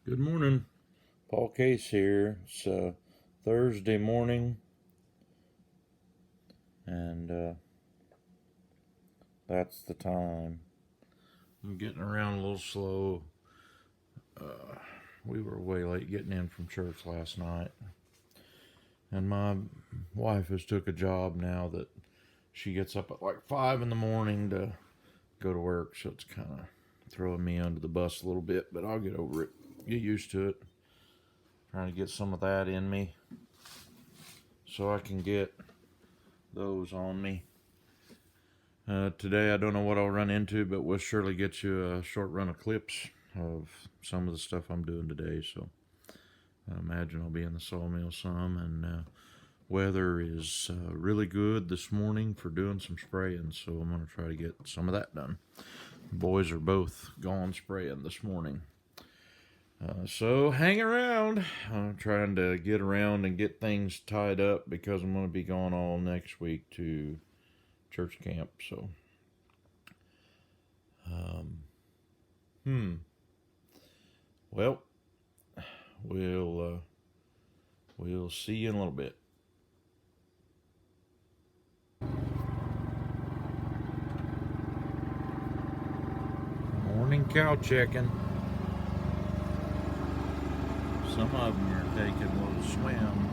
Good morning, Paul Case here. It's Thursday morning, and that's the time. I'm getting around a little slow. We were way late getting in from church last night, and my wife has took a job now that she gets up at like 5 in the morning to go to work, so it's kind of throwing me under the bus a little bit, but I'll get over it, get used to it. Trying to get some of that in me so I can get those on me. Today I don't know what I'll run into, but we'll surely get you a short run of clips of some of the stuff I'm doing today. So I imagine I'll be in the sawmill some, and weather is really good this morning for doing some spraying, so I'm going to try to get some of that done. The boys are both gone spraying this morning. So hang around. I'm trying to get around and get things tied up because I'm going to be gone all next week to church camp. So, well, we'll see you in a little bit. Morning cow checking. Some of them are taking a little swim.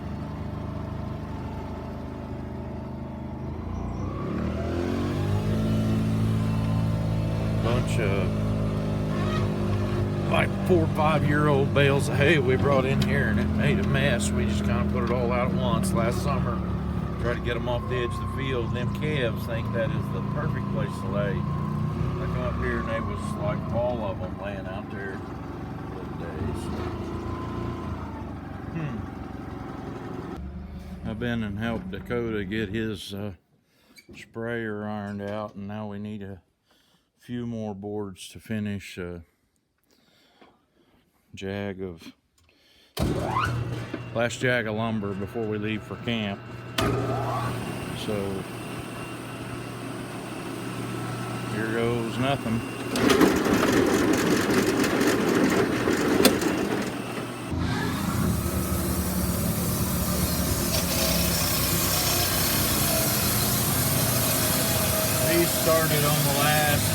Bunch of like 4 or 5 year old bales of hay we brought in here, and it made a mess. We just kind of put it all out at once last summer. Tried to get them off the edge of the field, and them calves think that is the perfect place to lay. I come up here and they was like all of them laying out there for the days. I've been and helped Dakota get his sprayer ironed out, and now we need a few more boards to finish a last jag of lumber before we leave for camp. So here goes nothing. He started on the last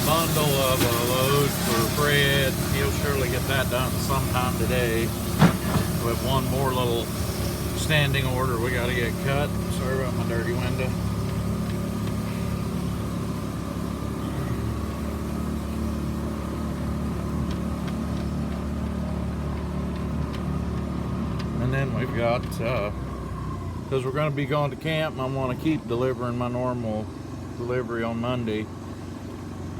bundle of a load for Fred. He'll surely get that done sometime today. We have one more little standing order we got to get cut. Sorry about my dirty window. And then we've got, because we're going to be going to camp, I want to keep delivering my normal delivery on Monday,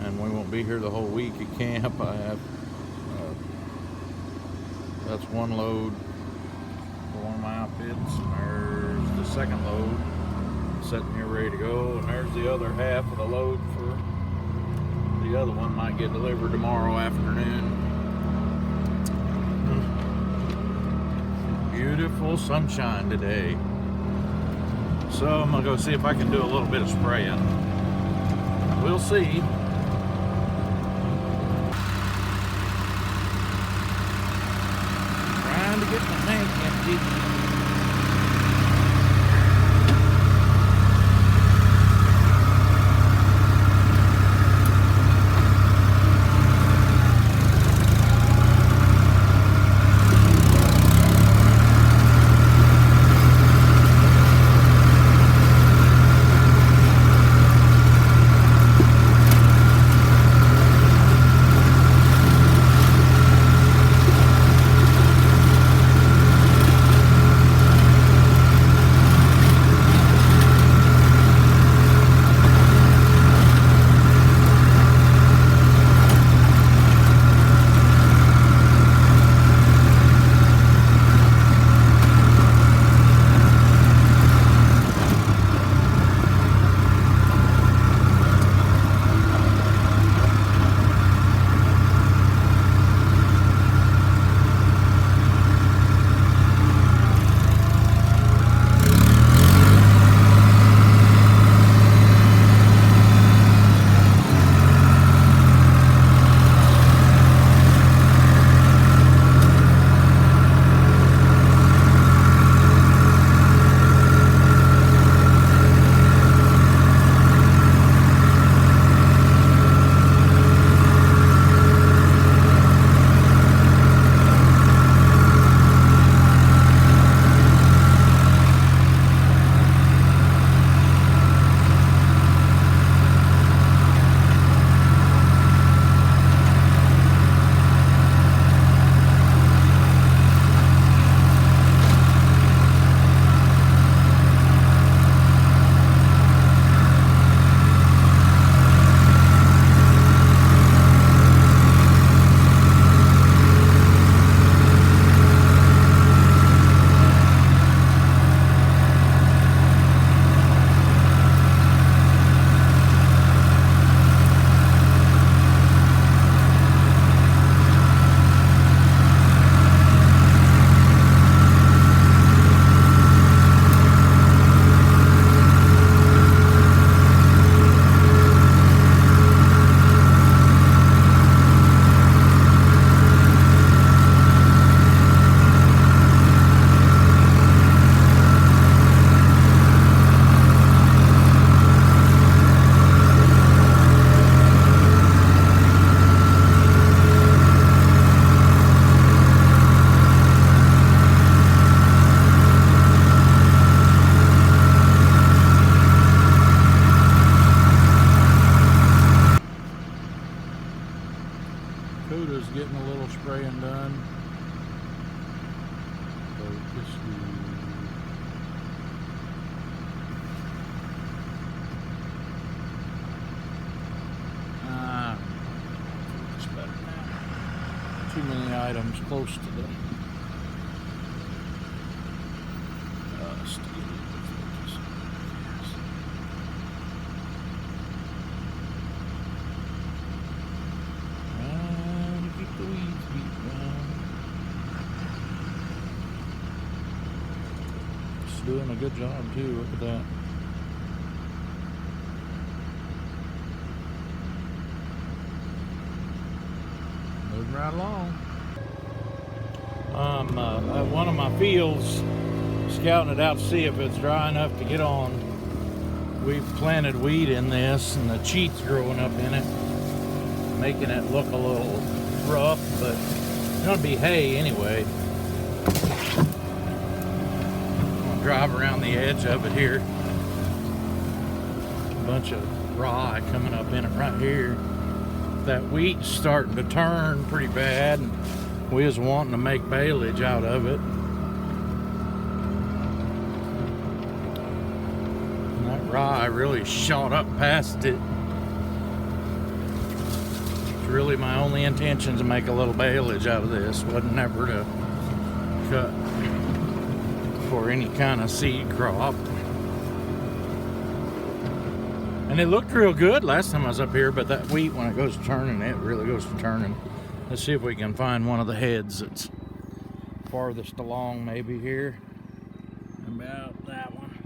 and we won't be here the whole week at camp. I have that's one load for one of my outfits. There's the second load sitting here ready to go, and there's the other half of the load for the other one. Might get delivered tomorrow afternoon. Beautiful sunshine today. So I'm gonna go see if I can do a little bit of spraying. We'll see. Trying to get my tank empty. Coda's getting a little spraying done. Focus. It's better now. Too many items close to the steel. And keep the weeds beat down. It's doing a good job too. Look at that. Moving right along. I'm at one of my fields, scouting it out to see if it's dry enough to get on. We've planted wheat in this, and the cheat's growing up in it, making it look a little rough, but it's gonna be hay anyway. I'm gonna drive around the edge of it here. A bunch of rye coming up in it right here. That wheat's starting to turn pretty bad, and we was wanting to make baleage out of it. And that rye really shot up past it. It's really my only intention to make a little baleage out of this. Wasn't never to cut for any kind of seed crop. And it looked real good last time I was up here, but that wheat, when it goes to turning, it really goes to turning. Let's see if we can find one of the heads that's farthest along, maybe here. About that one.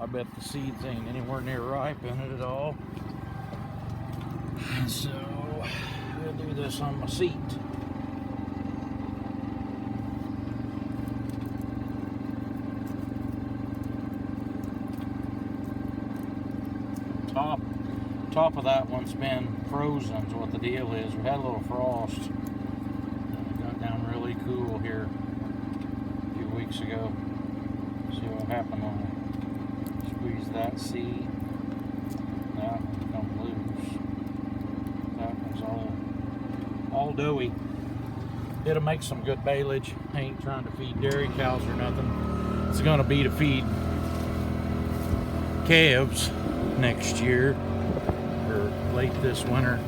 I bet the seeds ain't anywhere near ripe in it at all. So, we'll do this on my seat. Top of that one's been frozen is what the deal is. We had a little frost. It got down really cool here a few weeks ago. See what happened when I squeeze that seed. That one come loose. That one's all doughy. It'll make some good baleage. I ain't trying to feed dairy cows or nothing. It's gonna be to feed calves next year. Late this winter,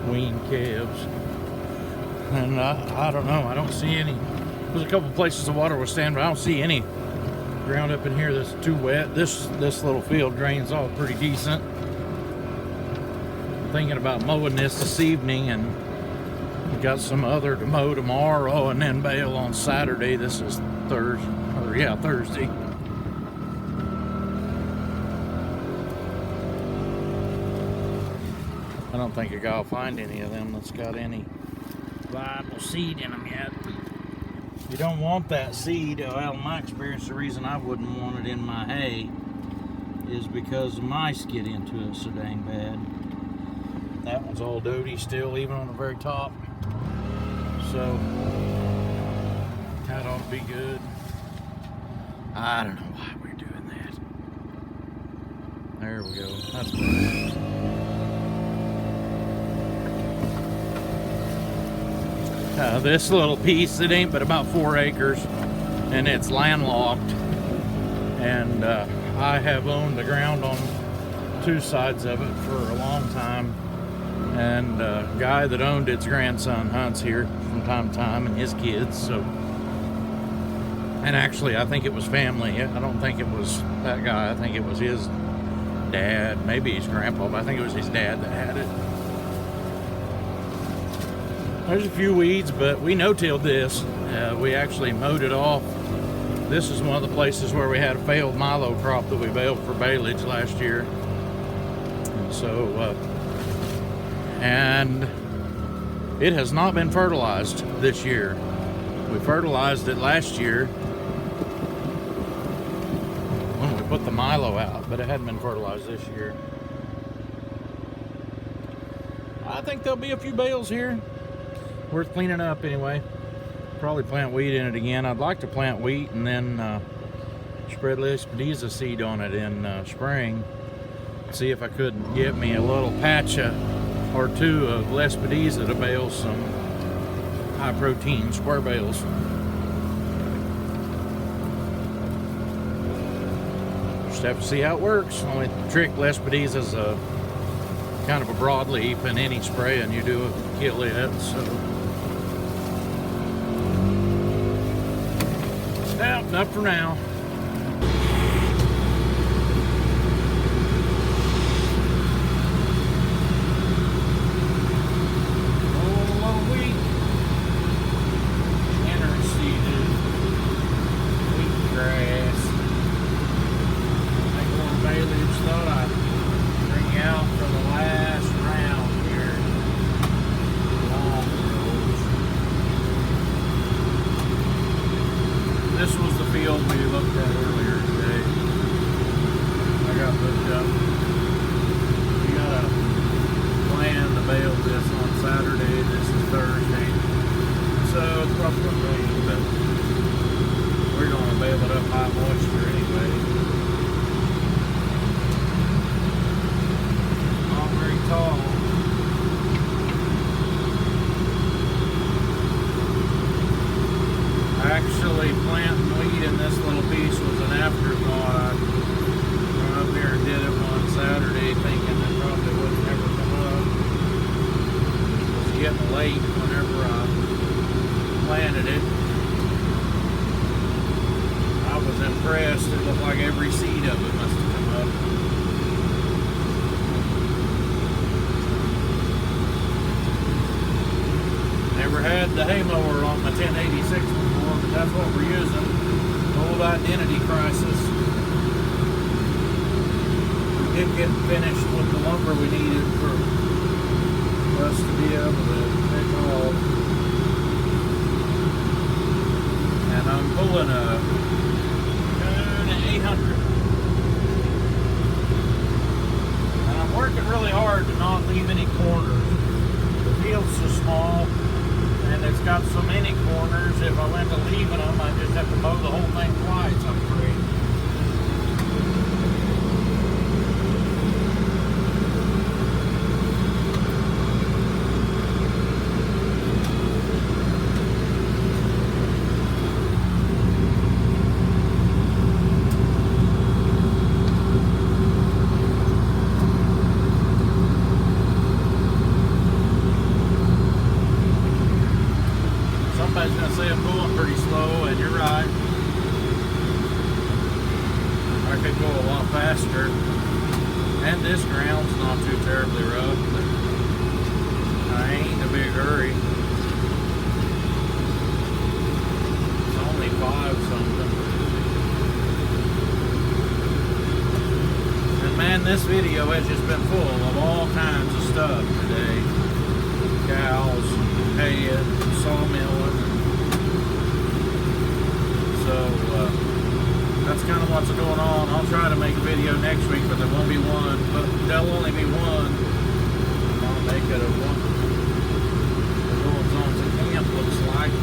wean calves. And I don't know, I don't see any. There's a couple places the water will stand, but I don't see any ground up in here that's too wet. This little field drains off pretty decent. I'm thinking about mowing this evening, and we got some other to mow tomorrow and then bale on Saturday. This is Thursday. I don't think a guy will find any of them that's got any viable seed in them yet. You don't want that seed. Well, in my experience, the reason I wouldn't want it in my hay is because the mice get into it so dang bad. That one's all dirty still, even on the very top. So, that ought to be good. I don't know why we're doing that. There we go. That's good. This little piece, it ain't but about 4 acres, and it's landlocked. And I have owned the ground on 2 sides of it for a long time. And the guy that owned it's grandson hunts here from time to time, and his kids. So, and actually, I think it was family. I don't think it was that guy. I think it was his dad, maybe his grandpa, but I think it was his dad that had it. There's a few weeds, but we no-tilled this. We actually mowed it off. This is one of the places where we had a failed milo crop that we baled for baleage last year. And so, and it has not been fertilized this year. We fertilized it last year when we put the milo out, but it hadn't been fertilized this year. I think there'll be a few bales here. Worth cleaning up anyway. Probably plant wheat in it again. I'd like to plant wheat and then spread Lespedeza seed on it in spring. see if I couldn't get me a little patch or two of Lespedeza to bale some high protein square bales. Just have to see how it works. Only trick, Lespedeza is a kind of a broadleaf, and any spray and you do kill it. So yeah, enough for now. This was the field we looked at earlier today. I got hooked up. We got a plan to bale this on Saturday. This is Thursday. So it's probably going to rain, but we're going to bale it up high moisture anyway. Not very tall. Actually, planting wheat in this little piece was an afterthought. I went up here and did it one Saturday thinking it probably would never come up. It was getting late whenever I planted it. I was impressed. It looked like every seed of it must have come up. Never had the hay mower on my 1086 before, but that's what we're using. Old identity crisis. We did get finished with the lumber we needed for us to be able to pick off. And I'm pulling a 800. And I'm working really hard to not leave any corners. The field's so small. And it's got so many corners, if I went to leaving them, I just have to mow the whole thing twice, I'm afraid. Somebody's going to say I'm going pretty slow, and you're right. I could go a lot faster. And this ground's not too terribly rough, but I ain't in a big hurry. It's only 5 something. And man, this video has just been full of all kinds of stuff today. Cows, hay, sawmilling. So that's kind of what's going on. I'll try to make a video next week, but there won't be one. But there'll only be one. I'll make it a one. The goings on to camp looks like.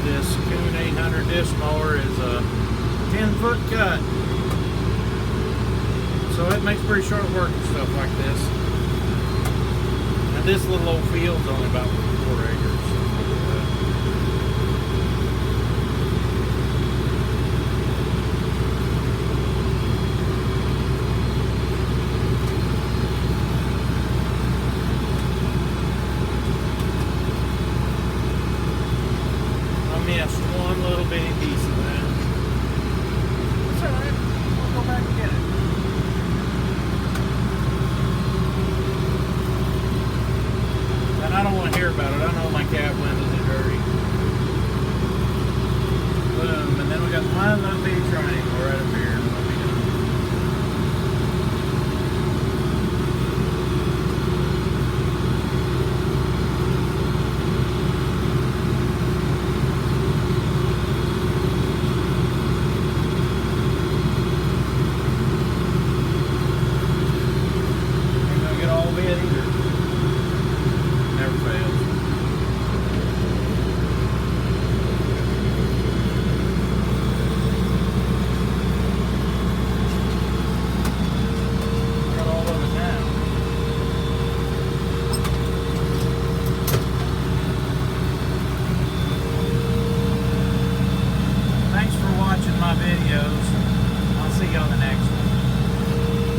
This Kuhn 800 disc mower is a 10-foot cut, so it makes pretty short work and stuff like this. And this little old field's only about 4 acres. Missed one little bitty piece of that. That's alright. I'll go back and get it. And I don't want to hear about videos. I'll see you on the next one.